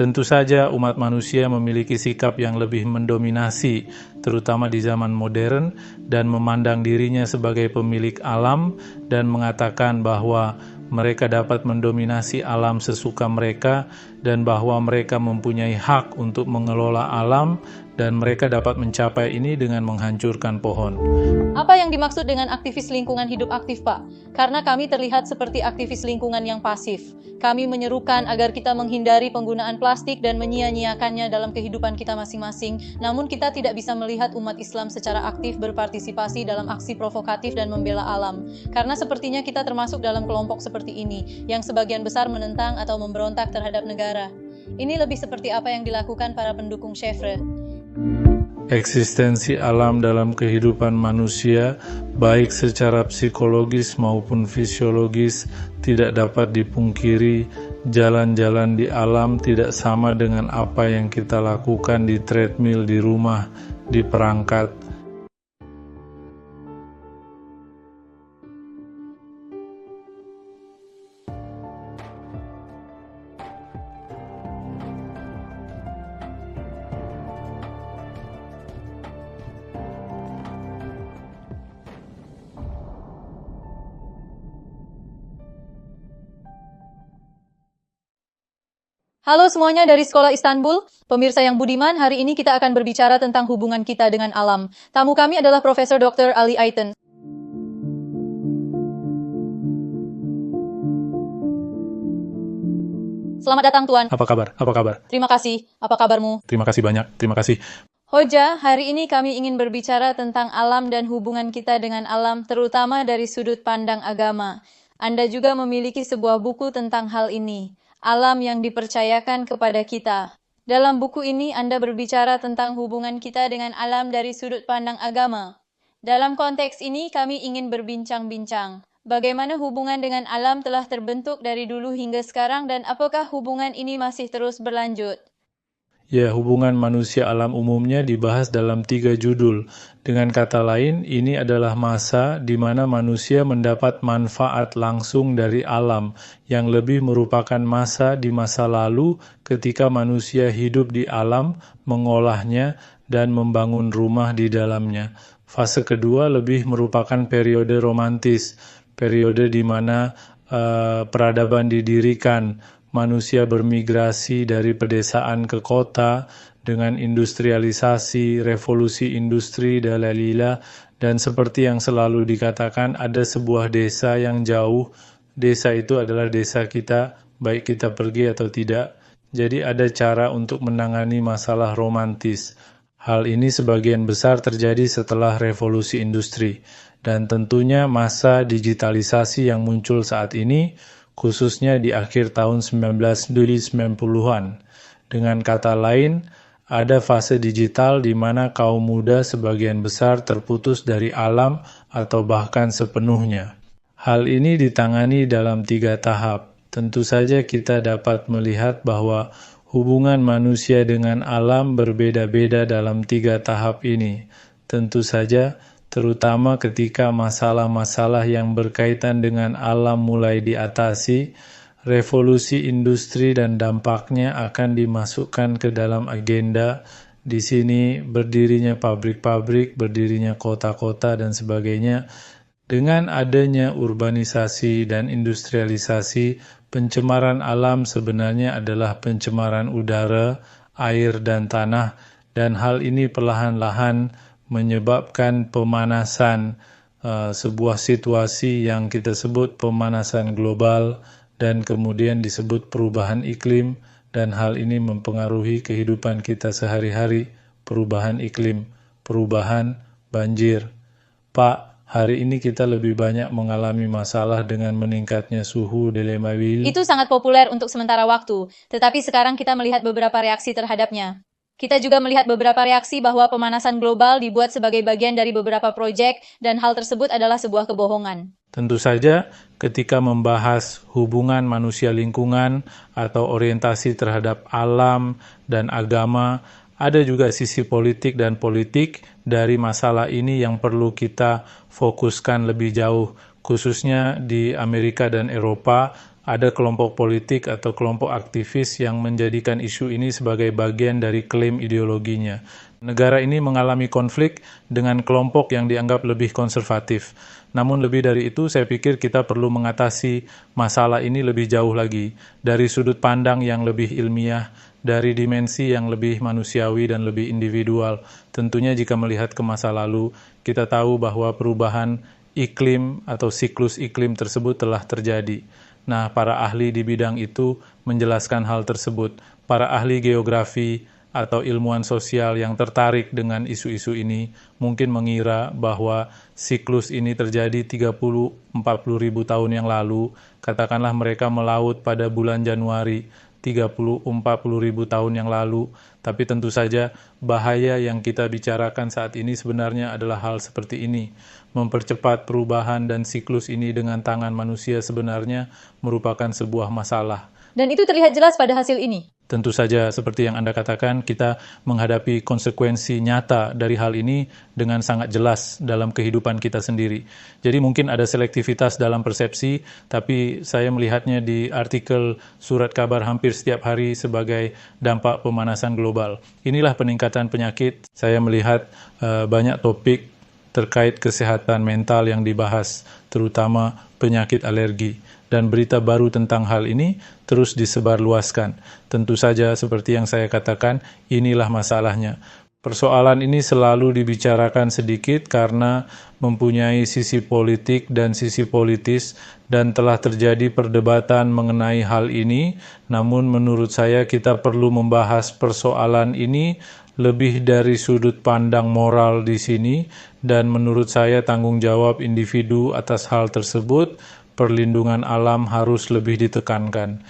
Tentu saja umat manusia memiliki sikap yang lebih mendominasi, terutama di zaman modern, dan memandang dirinya sebagai pemilik alam dan mengatakan bahwa mereka dapat mendominasi alam sesuka mereka dan bahwa mereka mempunyai hak untuk mengelola alam dan mereka dapat mencapai ini dengan menghancurkan pohon. Apa yang dimaksud dengan aktivis lingkungan hidup aktif, Pak? Karena kami terlihat seperti aktivis lingkungan yang pasif. Kami menyerukan agar kita menghindari penggunaan plastik dan menyia-nyiakannya dalam kehidupan kita masing-masing. Namun kita tidak bisa melihat umat Islam secara aktif berpartisipasi dalam aksi provokatif dan membela alam. Karena sepertinya kita termasuk dalam kelompok seperti ini, yang sebagian besar menentang atau memberontak terhadap negara. Ini lebih seperti apa yang dilakukan para pendukung Chevre. Eksistensi alam dalam kehidupan manusia, baik secara psikologis maupun fisiologis, tidak dapat dipungkiri. Jalan-jalan di alam tidak sama dengan apa yang kita lakukan di treadmill di rumah, di perangkat. Halo semuanya dari Sekolah Istanbul. Pemirsa yang budiman, hari ini kita akan berbicara tentang hubungan kita dengan alam. Tamu kami adalah Profesor Dr. Ali Ayten. Selamat datang Tuan. Apa kabar? Apa kabar? Terima kasih. Apa kabarmu? Terima kasih banyak. Terima kasih. Hoja, hari ini kami ingin berbicara tentang alam dan hubungan kita dengan alam, terutama dari sudut pandang agama. Anda juga memiliki sebuah buku tentang hal ini. Alam yang dipercayakan kepada kita. Dalam buku ini Anda berbicara tentang hubungan kita dengan alam dari sudut pandang agama. Dalam konteks ini kami ingin berbincang-bincang. Bagaimana hubungan dengan alam telah terbentuk dari dulu hingga sekarang dan apakah hubungan ini masih terus berlanjut? Ya, hubungan manusia alam umumnya dibahas dalam 3 judul. Dengan kata lain, ini adalah masa di mana manusia mendapat manfaat langsung dari alam, yang lebih merupakan masa di masa lalu ketika manusia hidup di alam, mengolahnya, dan membangun rumah di dalamnya. Fase kedua lebih merupakan periode romantis, periode di mana peradaban didirikan, manusia bermigrasi dari pedesaan ke kota dengan industrialisasi, revolusi industri, dalalila, dan seperti yang selalu dikatakan ada sebuah desa yang jauh. Desa itu adalah desa kita, baik kita pergi atau tidak. Jadi ada cara untuk menangani masalah romantis. Hal ini sebagian besar terjadi setelah revolusi industri. Dan tentunya masa digitalisasi yang muncul saat ini, khususnya di akhir tahun 1990-an. Dengan kata lain, ada fase digital di mana kaum muda sebagian besar terputus dari alam atau bahkan sepenuhnya. Hal ini ditangani dalam 3 tahap. Tentu saja kita dapat melihat bahwa hubungan manusia dengan alam berbeda-beda dalam 3 tahap ini. Tentu saja, terutama ketika masalah-masalah yang berkaitan dengan alam mulai diatasi, revolusi industri dan dampaknya akan dimasukkan ke dalam agenda. Di sini berdirinya pabrik-pabrik, berdirinya kota-kota dan sebagainya. Dengan adanya urbanisasi dan industrialisasi, pencemaran alam sebenarnya adalah pencemaran udara, air, dan tanah, dan hal ini perlahan-lahan menyebabkan pemanasan, sebuah situasi yang kita sebut pemanasan global dan kemudian disebut perubahan iklim, dan hal ini mempengaruhi kehidupan kita sehari-hari. Perubahan iklim, perubahan banjir. Pak, hari ini kita lebih banyak mengalami masalah dengan meningkatnya suhu Delemabil. Itu sangat populer untuk sementara waktu, tetapi sekarang kita melihat beberapa reaksi terhadapnya. Kita juga melihat beberapa reaksi bahwa pemanasan global dibuat sebagai bagian dari beberapa proyek dan hal tersebut adalah sebuah kebohongan. Tentu saja ketika membahas hubungan manusia lingkungan atau orientasi terhadap alam dan agama, ada juga sisi politik dan politik dari masalah ini yang perlu kita fokuskan lebih jauh. Khususnya di Amerika dan Eropa, Ada kelompok politik atau kelompok aktivis yang menjadikan isu ini sebagai bagian dari klaim ideologinya. Negara ini mengalami konflik dengan kelompok yang dianggap lebih konservatif. Namun lebih dari itu, saya pikir kita perlu mengatasi masalah ini lebih jauh lagi, dari sudut pandang yang lebih ilmiah, dari dimensi yang lebih manusiawi dan lebih individual. Tentunya jika melihat ke masa lalu, kita tahu bahwa perubahan iklim atau siklus iklim tersebut telah terjadi. Nah, para ahli di bidang itu menjelaskan hal tersebut. Para ahli geografi atau ilmuwan sosial yang tertarik dengan isu-isu ini mungkin mengira bahwa siklus ini terjadi 30-40 ribu tahun yang lalu. Katakanlah mereka melaut pada bulan Januari 30-40 ribu tahun yang lalu. Tapi tentu saja bahaya yang kita bicarakan saat ini sebenarnya adalah hal seperti ini. Mempercepat perubahan dan siklus ini dengan tangan manusia sebenarnya merupakan sebuah masalah. Dan itu terlihat jelas pada hasil ini. Tentu saja seperti yang Anda katakan, kita menghadapi konsekuensi nyata dari hal ini dengan sangat jelas dalam kehidupan kita sendiri. Jadi mungkin ada selektivitas dalam persepsi, tapi saya melihatnya di artikel surat kabar hampir setiap hari sebagai dampak pemanasan global. Inilah peningkatan penyakit. Saya melihat banyak topik terkait kesehatan mental yang dibahas, terutama penyakit alergi. Dan berita baru tentang hal ini terus disebarluaskan. Tentu saja seperti yang saya katakan, inilah masalahnya. Persoalan ini selalu dibicarakan sedikit karena mempunyai sisi politik dan sisi politis, dan telah terjadi perdebatan mengenai hal ini. Namun menurut saya kita perlu membahas persoalan ini lebih dari sudut pandang moral di sini, dan menurut saya tanggung jawab individu atas hal tersebut, perlindungan alam harus lebih ditekankan.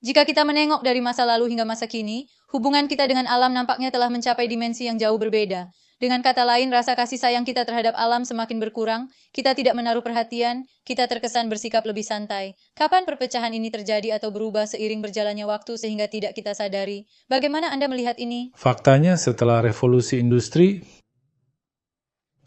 Jika kita menengok dari masa lalu hingga masa kini, hubungan kita dengan alam nampaknya telah mencapai dimensi yang jauh berbeda. Dengan kata lain, rasa kasih sayang kita terhadap alam semakin berkurang, kita tidak menaruh perhatian, kita terkesan bersikap lebih santai. Kapan perpecahan ini terjadi atau berubah seiring berjalannya waktu sehingga tidak kita sadari? Bagaimana Anda melihat ini? Faktanya setelah revolusi industri,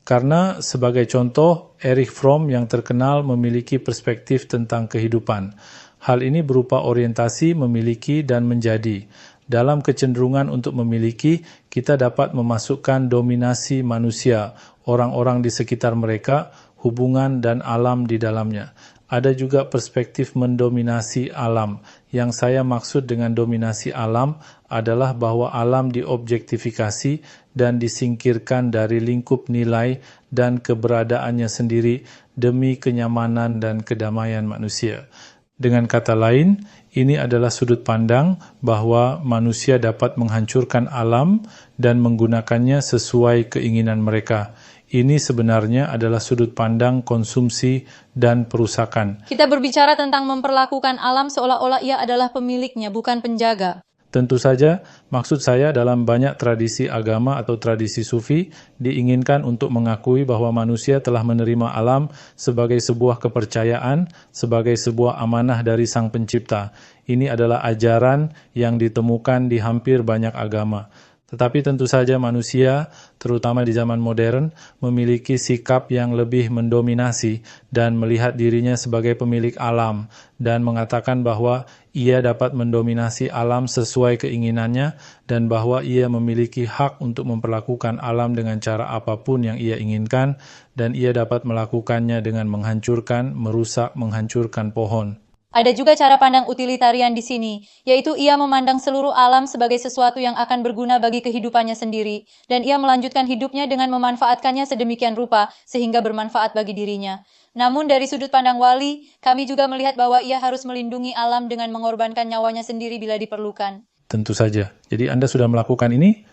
karena sebagai contoh, Erich Fromm yang terkenal memiliki perspektif tentang kehidupan. Hal ini berupa orientasi memiliki dan menjadi. Dalam kecenderungan untuk memiliki, kita dapat memasukkan dominasi manusia, orang-orang di sekitar mereka, hubungan dan alam di dalamnya. Ada juga perspektif mendominasi alam. Yang saya maksud dengan dominasi alam adalah bahwa alam diobjektifikasi dan disingkirkan dari lingkup nilai dan keberadaannya sendiri demi kenyamanan dan kedamaian manusia. Dengan kata lain, ini adalah sudut pandang bahwa manusia dapat menghancurkan alam dan menggunakannya sesuai keinginan mereka. Ini sebenarnya adalah sudut pandang konsumsi dan perusakan. Kita berbicara tentang memperlakukan alam seolah-olah ia adalah pemiliknya, bukan penjaga. Tentu saja, maksud saya dalam banyak tradisi agama atau tradisi sufi diinginkan untuk mengakui bahwa manusia telah menerima alam sebagai sebuah kepercayaan, sebagai sebuah amanah dari Sang Pencipta. Ini adalah ajaran yang ditemukan di hampir banyak agama. Tetapi tentu saja manusia, terutama di zaman modern, memiliki sikap yang lebih mendominasi dan melihat dirinya sebagai pemilik alam dan mengatakan bahwa ia dapat mendominasi alam sesuai keinginannya dan bahwa ia memiliki hak untuk memperlakukan alam dengan cara apapun yang ia inginkan dan ia dapat melakukannya dengan menghancurkan, merusak, menghancurkan pohon. Ada juga cara pandang utilitarian di sini, yaitu ia memandang seluruh alam sebagai sesuatu yang akan berguna bagi kehidupannya sendiri, dan ia melanjutkan hidupnya dengan memanfaatkannya sedemikian rupa sehingga bermanfaat bagi dirinya. Namun dari sudut pandang wali, kami juga melihat bahwa ia harus melindungi alam dengan mengorbankan nyawanya sendiri bila diperlukan. Tentu saja. Jadi Anda sudah melakukan ini?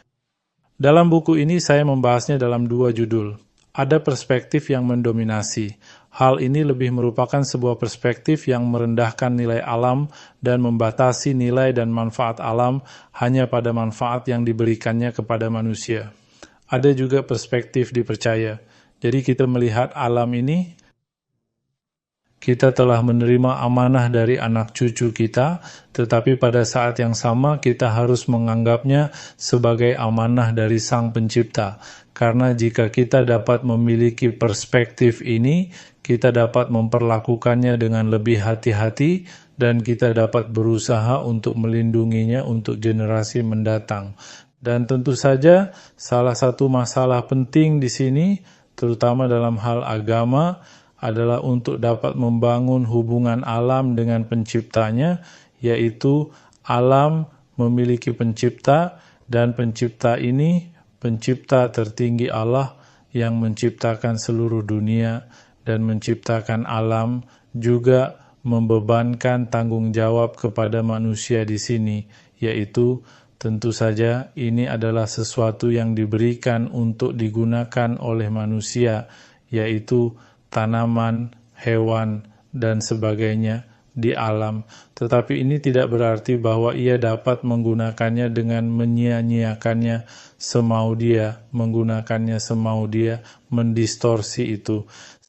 Dalam buku ini saya membahasnya dalam 2 judul. Ada perspektif yang mendominasi. Hal ini lebih merupakan sebuah perspektif yang merendahkan nilai alam dan membatasi nilai dan manfaat alam hanya pada manfaat yang diberikannya kepada manusia. Ada juga perspektif dipercaya. Jadi kita melihat alam ini, kita telah menerima amanah dari anak cucu kita, tetapi pada saat yang sama kita harus menganggapnya sebagai amanah dari Sang Pencipta. Karena jika kita dapat memiliki perspektif ini, kita dapat memperlakukannya dengan lebih hati-hati dan kita dapat berusaha untuk melindunginya untuk generasi mendatang. Dan tentu saja salah satu masalah penting di sini, terutama dalam hal agama, adalah untuk dapat membangun hubungan alam dengan penciptanya, yaitu alam memiliki pencipta, dan pencipta ini pencipta tertinggi Allah yang menciptakan seluruh dunia dan menciptakan alam, juga membebankan tanggung jawab kepada manusia di sini, yaitu tentu saja ini adalah sesuatu yang diberikan untuk digunakan oleh manusia, yaitu tanaman, hewan, dan sebagainya di alam. Tetapi ini tidak berarti bahwa ia dapat menggunakannya dengan menyia-nyiakannya semau dia, mendistorsi itu.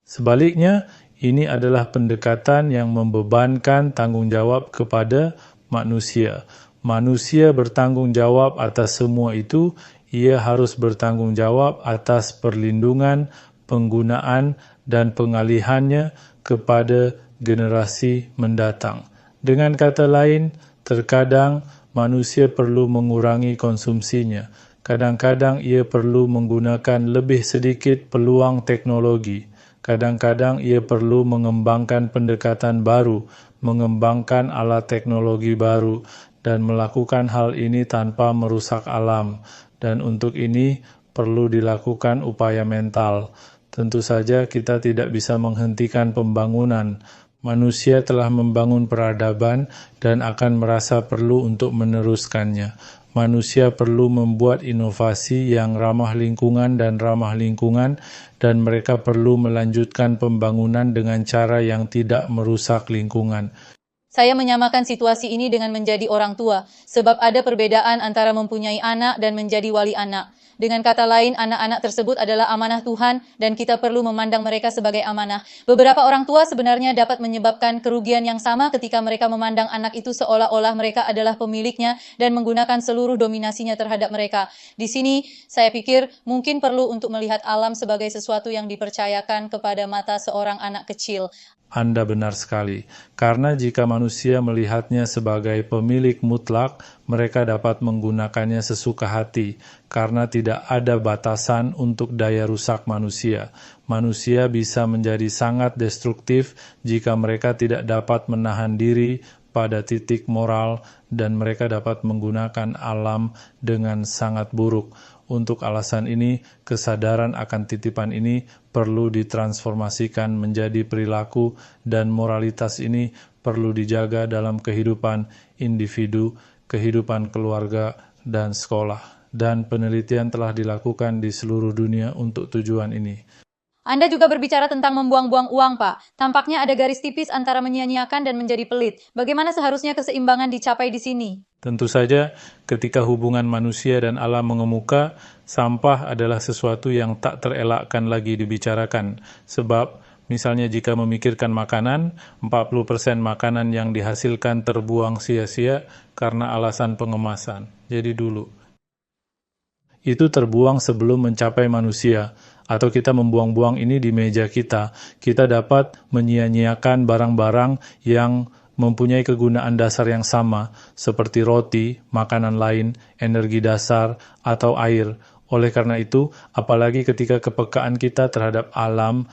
Sebaliknya, ini adalah pendekatan yang membebankan tanggung jawab kepada manusia. Manusia bertanggung jawab atas semua itu, ia harus bertanggung jawab atas perlindungan, penggunaan, dan pengalihannya kepada generasi mendatang. Dengan kata lain, terkadang manusia perlu mengurangi konsumsinya. Kadang-kadang ia perlu menggunakan lebih sedikit peluang teknologi. Kadang-kadang ia perlu mengembangkan pendekatan baru, mengembangkan alat teknologi baru, dan melakukan hal ini tanpa merusak alam. Dan untuk ini perlu dilakukan upaya mental. Tentu saja kita tidak bisa menghentikan pembangunan. Manusia telah membangun peradaban dan akan merasa perlu untuk meneruskannya. Manusia perlu membuat inovasi yang ramah lingkungan, dan mereka perlu melanjutkan pembangunan dengan cara yang tidak merusak lingkungan. Saya menyamakan situasi ini dengan menjadi orang tua, sebab ada perbedaan antara mempunyai anak dan menjadi wali anak. Dengan kata lain, anak-anak tersebut adalah amanah Tuhan dan kita perlu memandang mereka sebagai amanah. Beberapa orang tua sebenarnya dapat menyebabkan kerugian yang sama ketika mereka memandang anak itu seolah-olah mereka adalah pemiliknya dan menggunakan seluruh dominasinya terhadap mereka. Di sini, saya pikir mungkin perlu untuk melihat alam sebagai sesuatu yang dipercayakan kepada mata seorang anak kecil. Anda benar sekali, karena jika manusia melihatnya sebagai pemilik mutlak, mereka dapat menggunakannya sesuka hati, karena tidak ada batasan untuk daya rusak manusia. Manusia bisa menjadi sangat destruktif jika mereka tidak dapat menahan diri pada titik moral, dan mereka dapat menggunakan alam dengan sangat buruk. Untuk alasan ini, kesadaran akan titipan ini perlu ditransformasikan menjadi perilaku, dan moralitas ini perlu dijaga dalam kehidupan individu, kehidupan keluarga, dan sekolah. Dan penelitian telah dilakukan di seluruh dunia untuk tujuan ini. Anda juga berbicara tentang membuang-buang uang, Pak. Tampaknya ada garis tipis antara menyia-nyiakan dan menjadi pelit. Bagaimana seharusnya keseimbangan dicapai di sini? Tentu saja, ketika hubungan manusia dan alam mengemuka, sampah adalah sesuatu yang tak terelakkan lagi dibicarakan. Sebab, misalnya jika memikirkan makanan, 40% makanan yang dihasilkan terbuang sia-sia karena alasan pengemasan. Jadi dulu, itu terbuang sebelum mencapai manusia. Atau kita membuang-buang ini di meja kita. Kita dapat menyia-nyiakan barang-barang yang mempunyai kegunaan dasar yang sama, seperti roti, makanan lain, energi dasar, atau air. Oleh karena itu, apalagi ketika kepekaan kita terhadap alam,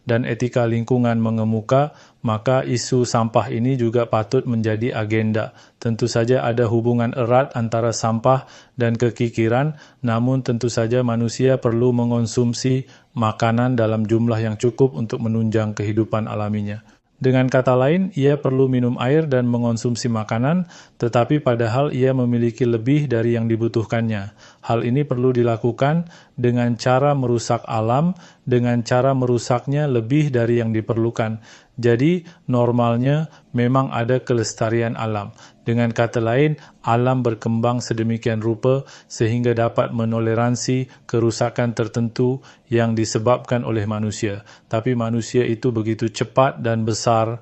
dan etika lingkungan mengemuka, maka isu sampah ini juga patut menjadi agenda. Tentu saja ada hubungan erat antara sampah dan kekikiran, namun tentu saja manusia perlu mengonsumsi makanan dalam jumlah yang cukup untuk menunjang kehidupan alaminya. Dengan kata lain, ia perlu minum air dan mengonsumsi makanan, tetapi padahal ia memiliki lebih dari yang dibutuhkannya. Hal ini perlu dilakukan dengan cara merusak alam, dengan cara merusaknya lebih dari yang diperlukan. Jadi, normalnya memang ada kelestarian alam. Dengan kata lain, alam berkembang sedemikian rupa sehingga dapat menoleransi kerusakan tertentu yang disebabkan oleh manusia. Tapi manusia itu begitu cepat dan besar.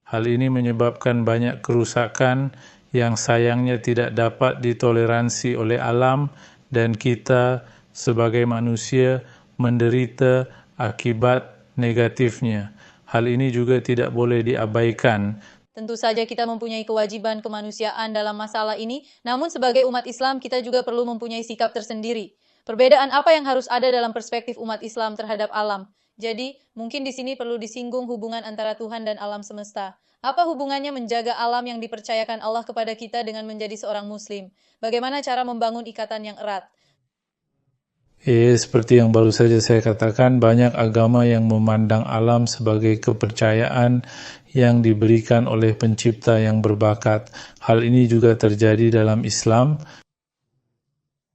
Hal ini menyebabkan banyak kerusakan yang sayangnya tidak dapat ditoleransi oleh alam, dan kita sebagai manusia menderita akibat negatifnya. Hal ini juga tidak boleh diabaikan. Tentu saja kita mempunyai kewajiban kemanusiaan dalam masalah ini, namun sebagai umat Islam kita juga perlu mempunyai sikap tersendiri. Perbedaan apa yang harus ada dalam perspektif umat Islam terhadap alam? Jadi, mungkin di sini perlu disinggung hubungan antara Tuhan dan alam semesta. Apa hubungannya menjaga alam yang dipercayakan Allah kepada kita dengan menjadi seorang Muslim? Bagaimana cara membangun ikatan yang erat? Seperti yang baru saja saya katakan, banyak agama yang memandang alam sebagai kepercayaan yang diberikan oleh pencipta yang berbakat. Hal ini juga terjadi dalam Islam.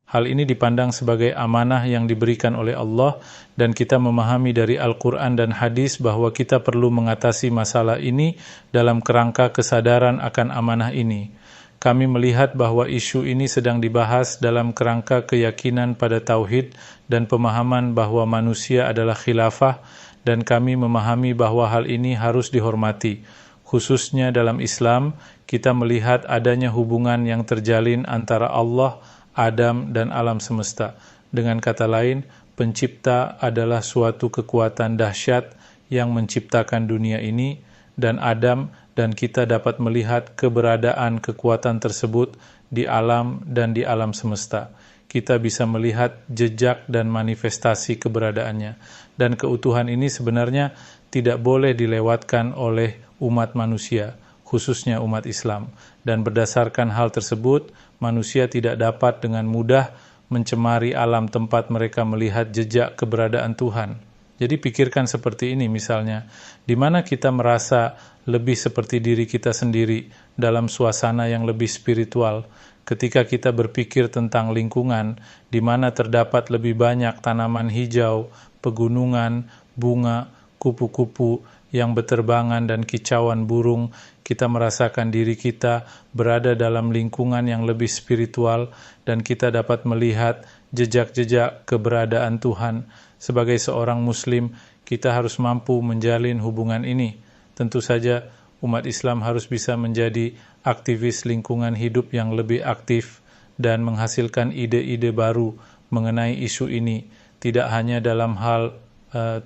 Hal ini dipandang sebagai amanah yang diberikan oleh Allah, dan kita memahami dari Al-Quran dan hadis bahwa kita perlu mengatasi masalah ini dalam kerangka kesadaran akan amanah ini. Kami melihat bahwa isu ini sedang dibahas dalam kerangka keyakinan pada tauhid dan pemahaman bahwa manusia adalah khilafah, dan kami memahami bahwa hal ini harus dihormati. Khususnya dalam Islam, kita melihat adanya hubungan yang terjalin antara Allah, Adam, dan alam semesta. Dengan kata lain, pencipta adalah suatu kekuatan dahsyat yang menciptakan dunia ini, dan Adam dan kita dapat melihat keberadaan kekuatan tersebut di alam dan di alam semesta. Kita bisa melihat jejak dan manifestasi keberadaannya. Dan keutuhan ini sebenarnya tidak boleh dilewatkan oleh umat manusia, khususnya umat Islam. Dan berdasarkan hal tersebut, manusia tidak dapat dengan mudah mencemari alam tempat mereka melihat jejak keberadaan Tuhan. Jadi pikirkan seperti ini misalnya, di mana kita merasa lebih seperti diri kita sendiri dalam suasana yang lebih spiritual, ketika kita berpikir tentang lingkungan, di mana terdapat lebih banyak tanaman hijau, pegunungan, bunga, kupu-kupu yang berterbangan dan kicauan burung, kita merasakan diri kita berada dalam lingkungan yang lebih spiritual, dan kita dapat melihat jejak-jejak keberadaan Tuhan. Sebagai seorang Muslim, kita harus mampu menjalin hubungan ini. Tentu saja, umat Islam harus bisa menjadi aktivis lingkungan hidup yang lebih aktif dan menghasilkan ide-ide baru mengenai isu ini, tidak hanya dalam hal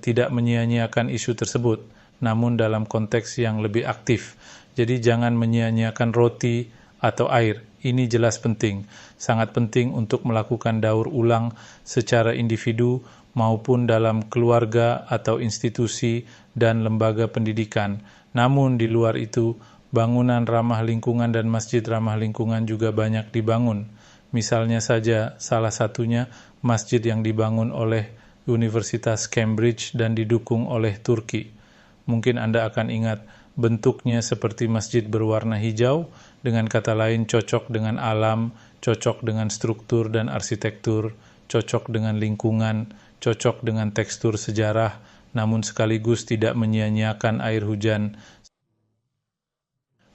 tidak menyia-nyiakan isu tersebut, namun dalam konteks yang lebih aktif. Jadi jangan menyia-nyiakan roti atau air. Ini jelas penting, sangat penting untuk melakukan daur ulang secara individu maupun dalam keluarga atau institusi dan lembaga pendidikan. Namun di luar itu, bangunan ramah lingkungan dan masjid ramah lingkungan juga banyak dibangun. Misalnya saja salah satunya masjid yang dibangun oleh Universitas Cambridge dan didukung oleh Turki. Mungkin Anda akan ingat, bentuknya seperti masjid berwarna hijau, dengan kata lain cocok dengan alam, cocok dengan struktur dan arsitektur, cocok dengan lingkungan, cocok dengan tekstur sejarah, namun sekaligus tidak menyia-nyiakan air hujan.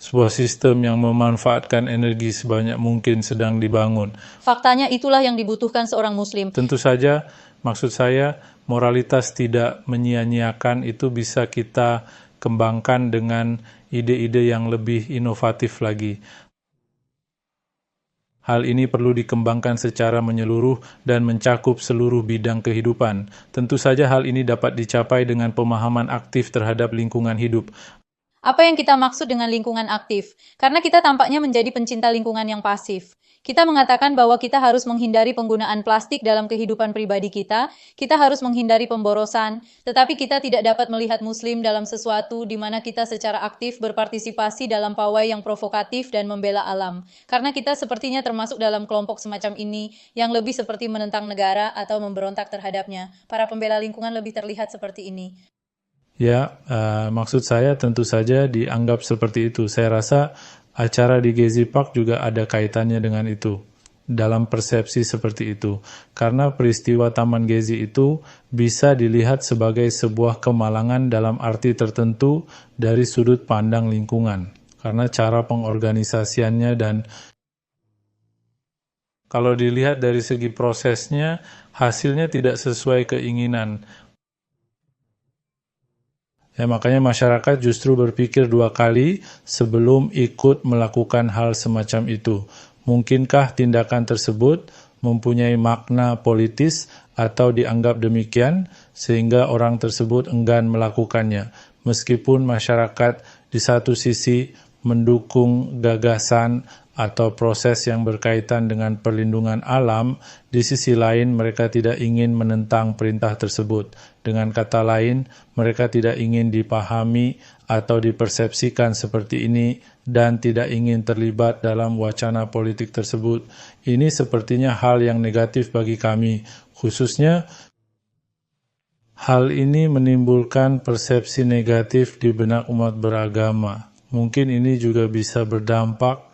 Sebuah sistem yang memanfaatkan energi sebanyak mungkin sedang dibangun. Faktanya itulah yang dibutuhkan seorang Muslim. Tentu saja, maksud saya, moralitas tidak menyia-nyiakan itu bisa kita kembangkan dengan ide-ide yang lebih inovatif lagi. Hal ini perlu dikembangkan secara menyeluruh dan mencakup seluruh bidang kehidupan. Tentu saja hal ini dapat dicapai dengan pemahaman aktif terhadap lingkungan hidup. Apa yang kita maksud dengan lingkungan aktif? Karena kita tampaknya menjadi pencinta lingkungan yang pasif. Kita mengatakan bahwa kita harus menghindari penggunaan plastik dalam kehidupan pribadi kita harus menghindari pemborosan, tetapi kita tidak dapat melihat Muslim dalam sesuatu di mana kita secara aktif berpartisipasi dalam pawai yang provokatif dan membela alam. Karena kita sepertinya termasuk dalam kelompok semacam ini, yang lebih seperti menentang negara atau memberontak terhadapnya. Para pembela lingkungan lebih terlihat seperti ini. Ya, maksud saya tentu saja dianggap seperti itu. Saya rasa acara di Gezi Park juga ada kaitannya dengan itu, dalam persepsi seperti itu. Karena peristiwa Taman Gezi itu bisa dilihat sebagai sebuah kemalangan dalam arti tertentu dari sudut pandang lingkungan. Karena cara pengorganisasiannya dan kalau dilihat dari segi prosesnya, hasilnya tidak sesuai keinginan. Ya, makanya masyarakat justru berpikir dua kali sebelum ikut melakukan hal semacam itu. Mungkinkah tindakan tersebut mempunyai makna politis atau dianggap demikian sehingga orang tersebut enggan melakukannya. Meskipun masyarakat di satu sisi mendukung gagasan atau proses yang berkaitan dengan perlindungan alam, di sisi lain mereka tidak ingin menentang perintah tersebut. Dengan kata lain, mereka tidak ingin dipahami atau dipersepsikan seperti ini dan tidak ingin terlibat dalam wacana politik tersebut. Ini sepertinya hal yang negatif bagi kami, khususnya hal ini menimbulkan persepsi negatif di benak umat beragama. Mungkin ini juga bisa berdampak.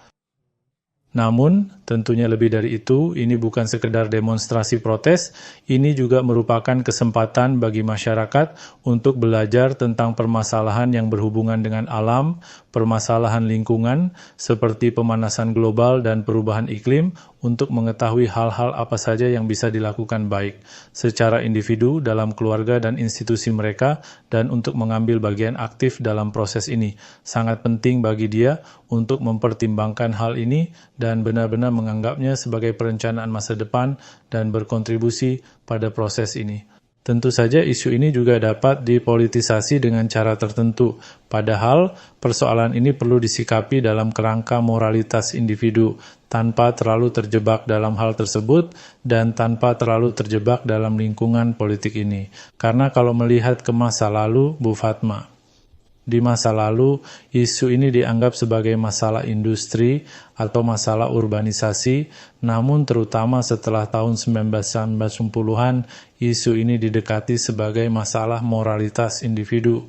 Namun, tentunya lebih dari itu, ini bukan sekedar demonstrasi protes, ini juga merupakan kesempatan bagi masyarakat untuk belajar tentang permasalahan yang berhubungan dengan alam, permasalahan lingkungan, seperti pemanasan global dan perubahan iklim, untuk mengetahui hal-hal apa saja yang bisa dilakukan baik secara individu, dalam keluarga dan institusi mereka, dan untuk mengambil bagian aktif dalam proses ini. Sangat penting bagi dia untuk mempertimbangkan hal ini dan benar-benar menganggapnya sebagai perencanaan masa depan dan berkontribusi pada proses ini. Tentu saja isu ini juga dapat dipolitisasi dengan cara tertentu, padahal persoalan ini perlu disikapi dalam kerangka moralitas individu, tanpa terlalu terjebak dalam hal tersebut dan tanpa terlalu terjebak dalam lingkungan politik ini. Karena kalau melihat ke masa lalu, Bu Fatma, di masa lalu, isu ini dianggap sebagai masalah industri atau masalah urbanisasi, namun terutama setelah tahun 1990-an, isu ini didekati sebagai masalah moralitas individu.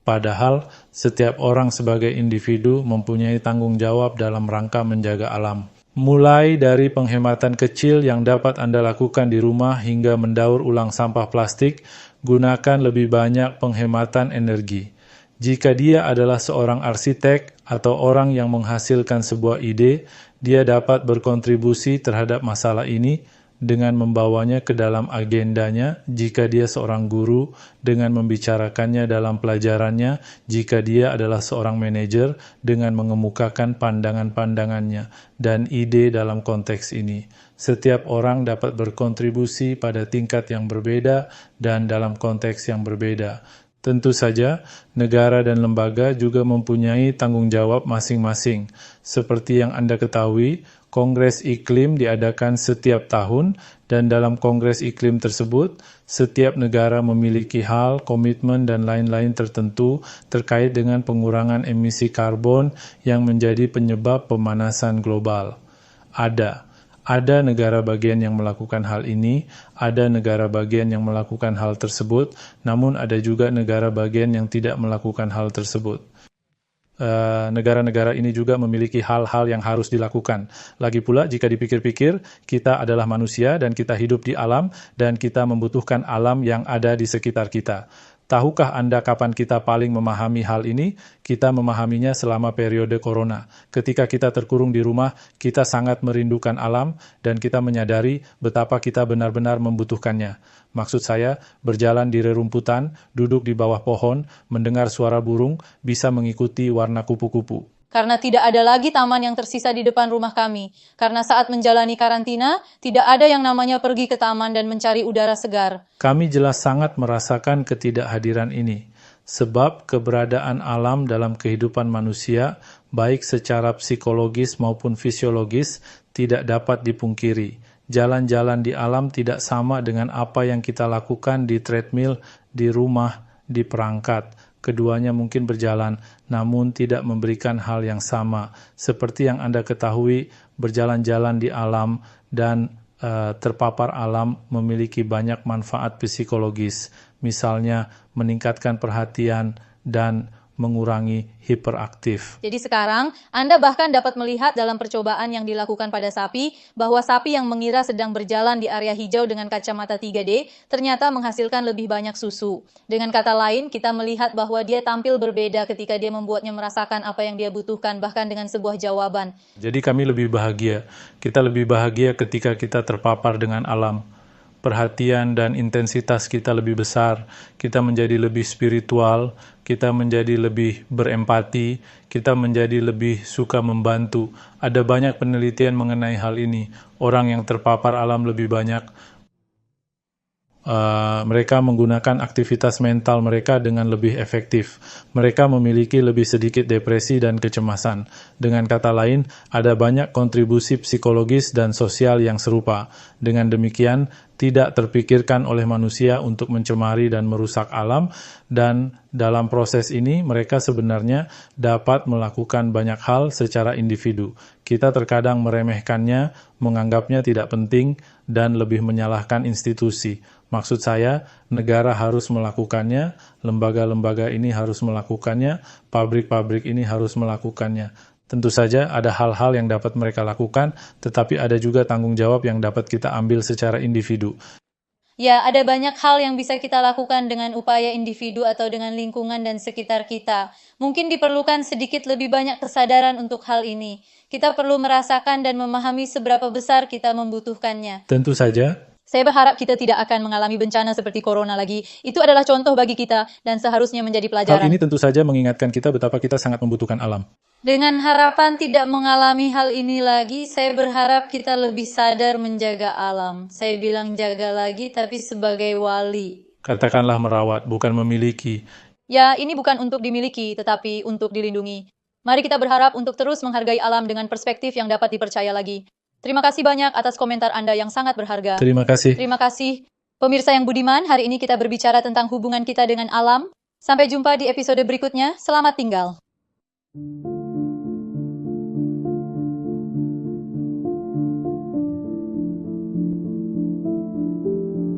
Padahal, setiap orang sebagai individu mempunyai tanggung jawab dalam rangka menjaga alam. Mulai dari penghematan kecil yang dapat Anda lakukan di rumah hingga mendaur ulang sampah plastik, gunakan lebih banyak penghematan energi. Jika dia adalah seorang arsitek atau orang yang menghasilkan sebuah ide, dia dapat berkontribusi terhadap masalah ini dengan membawanya ke dalam agendanya jika dia seorang guru, dengan membicarakannya dalam pelajarannya jika dia adalah seorang manajer, dengan mengemukakan pandangan-pandangannya dan ide dalam konteks ini. Setiap orang dapat berkontribusi pada tingkat yang berbeda dan dalam konteks yang berbeda. Tentu saja, negara dan lembaga juga mempunyai tanggung jawab masing-masing. Seperti yang Anda ketahui, Kongres Iklim diadakan setiap tahun, dan dalam Kongres Iklim tersebut, setiap negara memiliki hal, komitmen, dan lain-lain tertentu terkait dengan pengurangan emisi karbon yang menjadi penyebab pemanasan global. Ada negara bagian yang melakukan hal ini, ada negara bagian yang melakukan hal tersebut, namun ada juga negara bagian yang tidak melakukan hal tersebut. Negara-negara ini juga memiliki hal-hal yang harus dilakukan. Lagi pula, jika dipikir-pikir, kita adalah manusia dan kita hidup di alam, dan kita membutuhkan alam yang ada di sekitar kita. Tahukah Anda kapan kita paling memahami hal ini? Kita memahaminya selama periode corona. Ketika kita terkurung di rumah, kita sangat merindukan alam dan kita menyadari betapa kita benar-benar membutuhkannya. Maksud saya, berjalan di rerumputan, duduk di bawah pohon, mendengar suara burung, bisa mengikuti warna kupu-kupu. Karena tidak ada lagi taman yang tersisa di depan rumah kami. Karena saat menjalani karantina, tidak ada yang namanya pergi ke taman dan mencari udara segar. Kami jelas sangat merasakan ketidakhadiran ini, sebab keberadaan alam dalam kehidupan manusia, baik secara psikologis maupun fisiologis, tidak dapat dipungkiri. Jalan-jalan di alam tidak sama dengan apa yang kita lakukan di treadmill, di rumah, di perangkat. Keduanya mungkin berjalan, namun tidak memberikan hal yang sama. Seperti yang Anda ketahui, berjalan-jalan di alam dan terpapar alam memiliki banyak manfaat psikologis. Misalnya, meningkatkan perhatian dan mengurangi hiperaktif. Jadi sekarang, Anda bahkan dapat melihat dalam percobaan yang dilakukan pada sapi, bahwa sapi yang mengira sedang berjalan di area hijau dengan kacamata 3D, ternyata menghasilkan lebih banyak susu. Dengan kata lain, kita melihat bahwa dia tampil berbeda ketika dia membuatnya merasakan apa yang dia butuhkan, bahkan dengan sebuah jawaban. Jadi kami lebih bahagia. Kita lebih bahagia ketika kita terpapar dengan alam. perhatian dan intensitas kita lebih besar, kita menjadi lebih spiritual, kita menjadi lebih berempati, kita menjadi lebih suka membantu. Ada banyak penelitian mengenai hal ini. Orang yang terpapar alam lebih banyak, mereka menggunakan aktivitas mental mereka dengan lebih efektif. Mereka memiliki lebih sedikit depresi dan kecemasan. Dengan kata lain, ada banyak kontribusi psikologis dan sosial yang serupa. Dengan demikian, tidak terpikirkan oleh manusia untuk mencemari dan merusak alam, dan dalam proses ini mereka sebenarnya dapat melakukan banyak hal secara individu. Kita terkadang meremehkannya, menganggapnya tidak penting, dan lebih menyalahkan institusi. Maksud saya, negara harus melakukannya, lembaga-lembaga ini harus melakukannya, pabrik-pabrik ini harus melakukannya. Tentu saja ada hal-hal yang dapat mereka lakukan, tetapi ada juga tanggung jawab yang dapat kita ambil secara individu. Ya, ada banyak hal yang bisa kita lakukan dengan upaya individu atau dengan lingkungan dan sekitar kita. Mungkin diperlukan sedikit lebih banyak kesadaran untuk hal ini. Kita perlu merasakan dan memahami seberapa besar kita membutuhkannya. Tentu saja, Saya berharap kita tidak akan mengalami bencana seperti corona lagi. Itu adalah contoh bagi kita dan seharusnya menjadi hal pelajaran. ini tentu saja mengingatkan kita betapa kita sangat membutuhkan alam. Dengan harapan tidak mengalami hal ini lagi, saya berharap kita lebih sadar menjaga alam. Saya bilang jaga lagi, tapi sebagai wali. Katakanlah merawat, bukan memiliki. Ya, ini bukan untuk dimiliki, tetapi untuk dilindungi. Mari kita berharap untuk terus menghargai alam dengan perspektif yang dapat dipercaya lagi. Terima kasih banyak atas komentar Anda yang sangat berharga. Terima kasih. Terima kasih. Pemirsa yang budiman, hari ini kita berbicara tentang hubungan kita dengan alam. Sampai jumpa di episode berikutnya. Selamat tinggal.